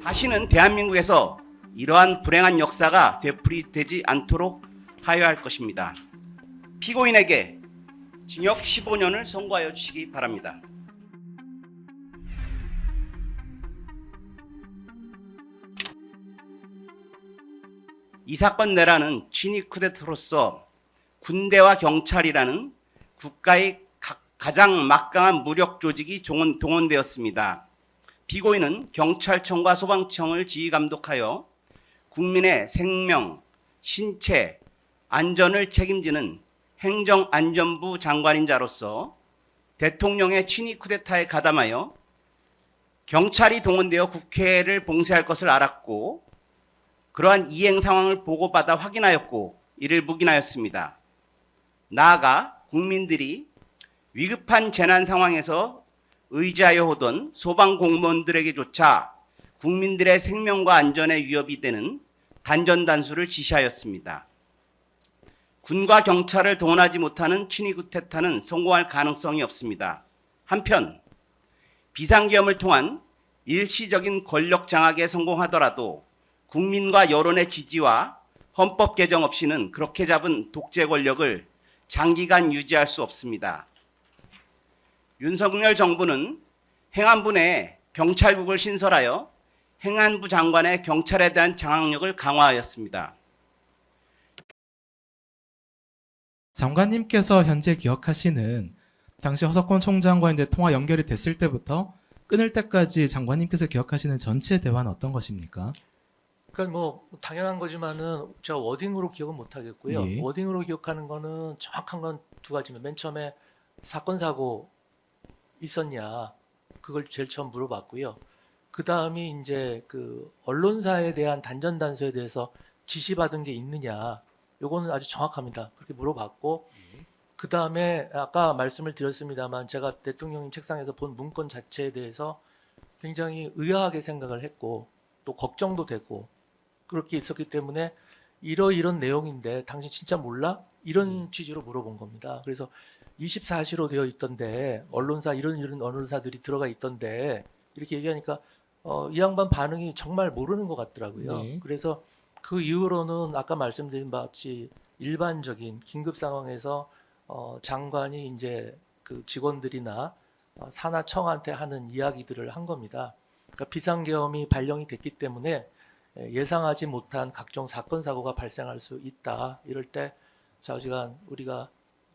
다시는 대한민국에서 이러한 불행한 역사가 되풀이되지 않도록 하여야 할 것입니다. 피고인에게 징역 15년을 선고하여 주시기 바랍니다. 이 사건 내라는 친위 쿠데타로서 군대와 경찰이라는 국가의 가장 막강한 무력 조직이 동원되었습니다. 피고인은 경찰청과 소방청을 지휘 감독하여 국민의 생명, 신체, 안전을 책임지는 행정안전부 장관인 자로서 대통령의 친위 쿠데타에 가담하여 경찰이 동원되어 국회를 봉쇄할 것을 알았고 그러한 이행 상황을 보고받아 확인하였고 이를 묵인하였습니다. 나아가 국민들이 위급한 재난 상황에서 의지하여 오던 소방 공무원들에게조차 국민들의 생명과 안전에 위협이 되는 단전단수를 지시하였습니다. 군과 경찰을 동원하지 못하는 친위 쿠데타는 성공할 가능성이 없습니다. 한편 비상계엄을 통한 일시적인 권력 장악에 성공하더라도 국민과 여론의 지지와 헌법 개정 없이는 그렇게 잡은 독재 권력을 장기간 유지할 수 없습니다. 윤석열 정부는 행안부 내에 경찰국을 신설하여 행안부 장관의 경찰에 대한 장악력을 강화하였습니다. 장관님께서 현재 기억하시는 당시 허석권 총장과 이제 통화 연결이 됐을 때부터 끊을 때까지 장관님께서 기억하시는 전체 대화는 어떤 것입니까? 그러니까 뭐 당연한 거지만은 제가 워딩으로 기억은 못 하겠고요. 예. 워딩으로 기억하는 거는 정확한 건 두 가지면 맨 처음에 사건 사고 있었냐 그걸 제일 처음 물어봤고요. 그 다음이 이제 그 언론사에 대한 단전단서에 대해서 지시받은 게 있느냐 요거는 아주 정확합니다. 그렇게 물어봤고 그 다음에 아까 말씀을 드렸습니다만 제가 대통령님 책상에서 본 문건 자체에 대해서 굉장히 의아하게 생각을 했고 또 걱정도 되고 그렇게 있었기 때문에 이런 내용인데 당신 진짜 몰라? 이런 취지로 물어본 겁니다. 그래서 24시로 되어 있던데 언론사 이런 언론사들이 들어가 있던데 이렇게 얘기하니까 이 양반 반응이 정말 모르는 것 같더라고요. 네. 그래서 그 이후로는 아까 말씀드린 바같이 일반적인 긴급 상황에서 장관이 이제 그 직원들이나 산하청한테 하는 이야기들을 한 겁니다. 그러니까 비상계엄이 발령이 됐기 때문에 예상하지 못한 각종 사건 사고가 발생할 수 있다. 이럴 때 좌우지간 우리가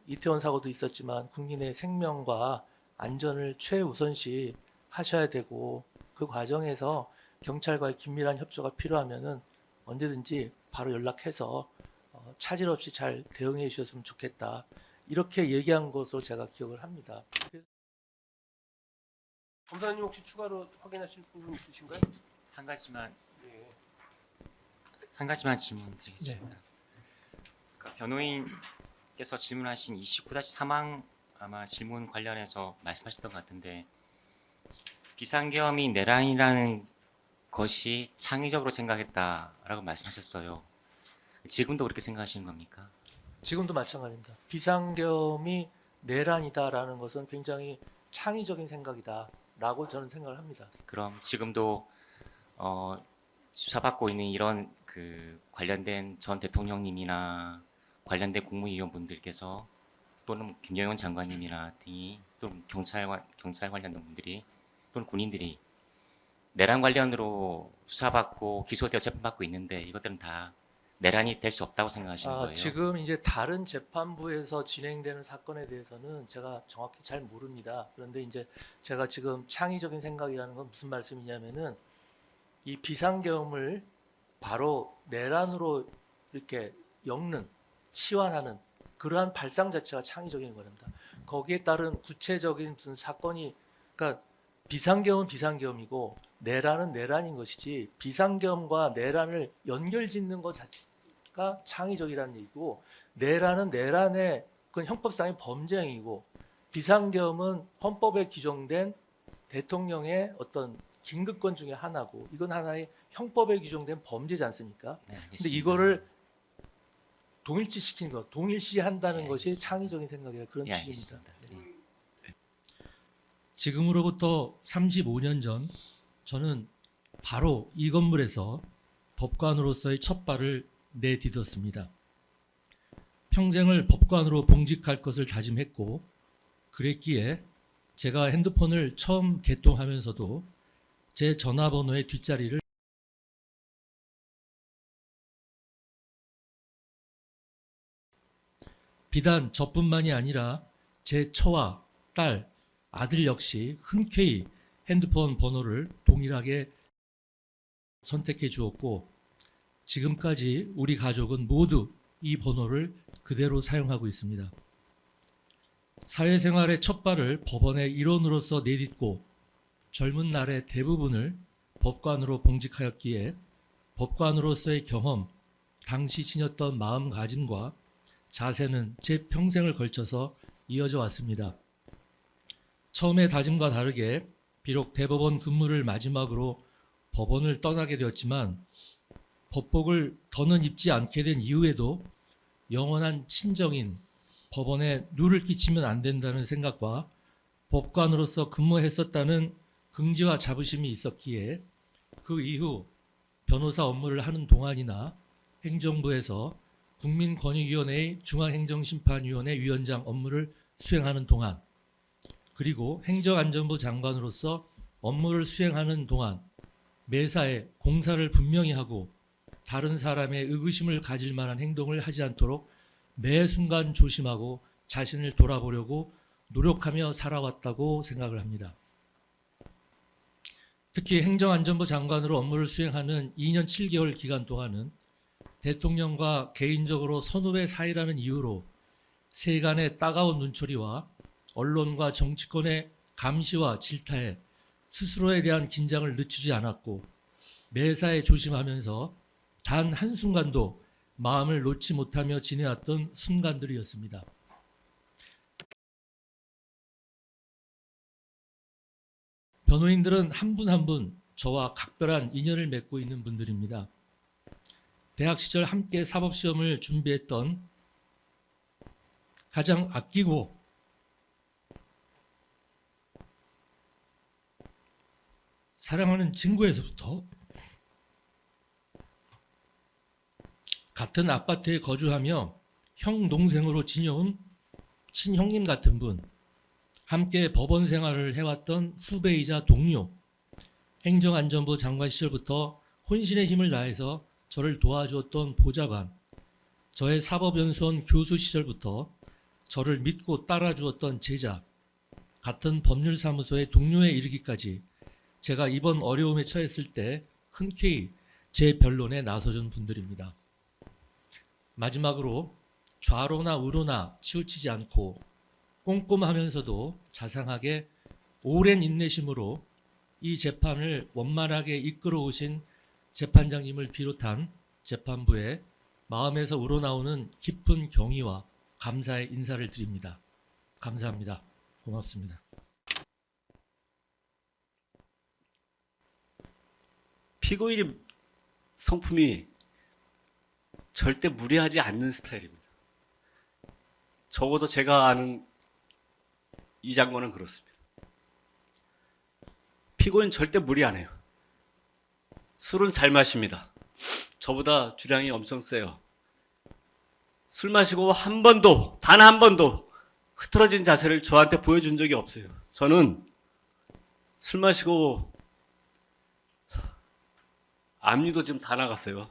이태원 사고도 있었지만 국민의 생명과 안전을 최우선시 하셔야 되고 그 과정에서 경찰과의 긴밀한 협조가 필요하면은 언제든지 바로 연락해서 차질 없이 잘 대응해 주셨으면 좋겠다. 이렇게 얘기한 것으로 제가 기억을 합니다. 검사님 혹시 추가로 확인하실 부분 있으신가요? 한 가지만 네. 질문드리겠습니다. 그러니까 변호인께서 질문하신 29-3항 아마 질문 관련해서 말씀하셨던 것 같은데 비상계엄이 내란이라는 것이 창의적으로 생각했다라고 말씀하셨어요. 지금도 그렇게 생각하시는 겁니까? 지금도 마찬가지입니다. 비상계엄이 내란이다라는 것은 굉장히 창의적인 생각이다라고 저는 생각을 합니다. 그럼 지금도 수사받고 있는 이런 그 관련된 전 대통령님이나 관련된 국무위원분들께서 또는 김영현 장관님이나 등이 또는 경찰 관련된 분들이 또는 군인들이 내란 관련으로 수사받고 기소되어 재판받고 있는데 이것들은 다 내란이 될 수 없다고 생각하시는 거예요? 지금 이제 다른 재판부에서 진행되는 사건에 대해서는 제가 정확히 잘 모릅니다. 그런데 이제 제가 지금 창의적인 생각이라는 건 무슨 말씀이냐면은 이 비상계엄을 바로 내란으로 이렇게 엮는 치환하는 그러한 발상 자체가 창의적인 겁니다. 거기에 따른 구체적인 무슨 사건이 그러니까 비상계엄은 비상계엄이고 내란은 내란인 것이지 비상계엄과 내란을 연결짓는 것 자체가 창의적이라는 얘기고 내란은 내란의 그건 형법상의 범죄 행위고 비상계엄은 헌법에 규정된 대통령의 어떤 긴급권 중에 하나고 이건 하나의 형법에 규정된 범죄지 않습니까? 네, 근데 알겠습니다. 이거를 동일시시키는 것, 동일시한다는 예, 것이 알겠습니다. 창의적인 생각이에요. 그런 예, 취지입니다. 알겠습니다. 네. 지금으로부터 35년 전 저는 바로 이 건물에서 법관으로서의 첫 발을 내딛었습니다. 평생을 법관으로 봉직할 것을 다짐했고 그랬기에 제가 핸드폰을 처음 개통하면서도 제 전화번호의 뒷자리를 비단 저뿐만이 아니라 제 처와 딸, 아들 역시 흔쾌히 핸드폰 번호를 동일하게 선택해 주었고 지금까지 우리 가족은 모두 이 번호를 그대로 사용하고 있습니다. 사회생활의 첫 발을 법원의 일원으로서 내딛고 젊은 날의 대부분을 법관으로 봉직하였기에 법관으로서의 경험, 당시 지녔던 마음가짐과 자세는 제 평생을 걸쳐서 이어져 왔습니다. 처음의 다짐과 다르게 비록 대법원 근무를 마지막으로 법원을 떠나게 되었지만 법복을 더는 입지 않게 된 이후에도 영원한 친정인 법원에 누를 끼치면 안 된다는 생각과 법관으로서 근무했었다는 긍지와 자부심이 있었기에 그 이후 변호사 업무를 하는 동안이나 행정부에서 국민권익위원회의 중앙행정심판위원회 위원장 업무를 수행하는 동안 그리고 행정안전부 장관으로서 업무를 수행하는 동안 매사에 공사를 분명히 하고 다른 사람의 의구심을 가질 만한 행동을 하지 않도록 매 순간 조심하고 자신을 돌아보려고 노력하며 살아왔다고 생각을 합니다. 특히 행정안전부 장관으로 업무를 수행하는 2년 7개월 기간 동안은 대통령과 개인적으로 선후배 사이라는 이유로 세간의 따가운 눈초리와 언론과 정치권의 감시와 질타에 스스로에 대한 긴장을 늦추지 않았고 매사에 조심하면서 단 한순간도 마음을 놓지 못하며 지내왔던 순간들이었습니다. 변호인들은 한 분 한 분 저와 각별한 인연을 맺고 있는 분들입니다. 대학 시절 함께 사법시험을 준비했던 가장 아끼고 사랑하는 친구에서부터 같은 아파트에 거주하며 형 동생으로 지내온 친형님 같은 분, 함께 법원 생활을 해왔던 후배이자 동료, 행정안전부 장관 시절부터 혼신의 힘을 다해서 저를 도와주었던 보좌관, 저의 사법연수원 교수 시절부터 저를 믿고 따라주었던 제자, 같은 법률사무소의 동료에 이르기까지 제가 이번 어려움에 처했을 때 흔쾌히 제 변론에 나서준 분들입니다. 마지막으로 좌로나 우로나 치우치지 않고 꼼꼼하면서도 자상하게 오랜 인내심으로 이 재판을 원만하게 이끌어 오신 재판장님을 비롯한 재판부에 마음에서 우러나오는 깊은 경의와 감사의 인사를 드립니다. 감사합니다. 고맙습니다. 피고인의 성품이 절대 무례하지 않는 스타일입니다. 적어도 제가 아는 이 장관은 그렇습니다. 피고인 절대 무례 안 해요. 술은 잘 마십니다. 저보다 주량이 엄청 세요. 술 마시고 한 번도, 단 한 번도 흐트러진 자세를 저한테 보여준 적이 없어요. 저는 술 마시고 앞니도 지금 다 나갔어요.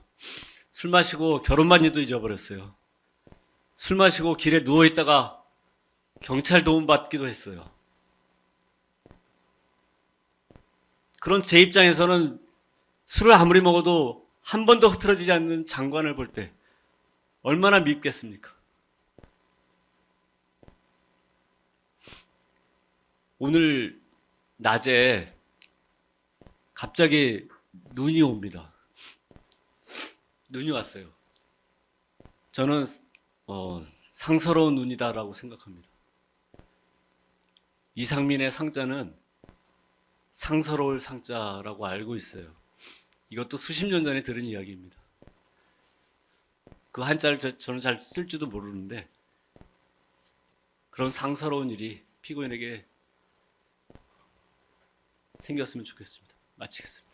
술 마시고 결혼반지도 잊어버렸어요. 술 마시고 길에 누워있다가 경찰 도움 받기도 했어요. 그런 제 입장에서는 술을 아무리 먹어도 한 번도 흐트러지지 않는 장관을 볼 때 얼마나 밉겠습니까? 오늘 낮에 갑자기 눈이 옵니다. 눈이 왔어요. 저는 상서로운 눈이다라고 생각합니다. 이상민의 상자는 상서로울 상자라고 알고 있어요. 이것도 수십 년 전에 들은 이야기입니다. 그 한자를 저는 잘 쓸 줄도 모르는데 그런 상서로운 일이 피고인에게 생겼으면 좋겠습니다. 마치겠습니다.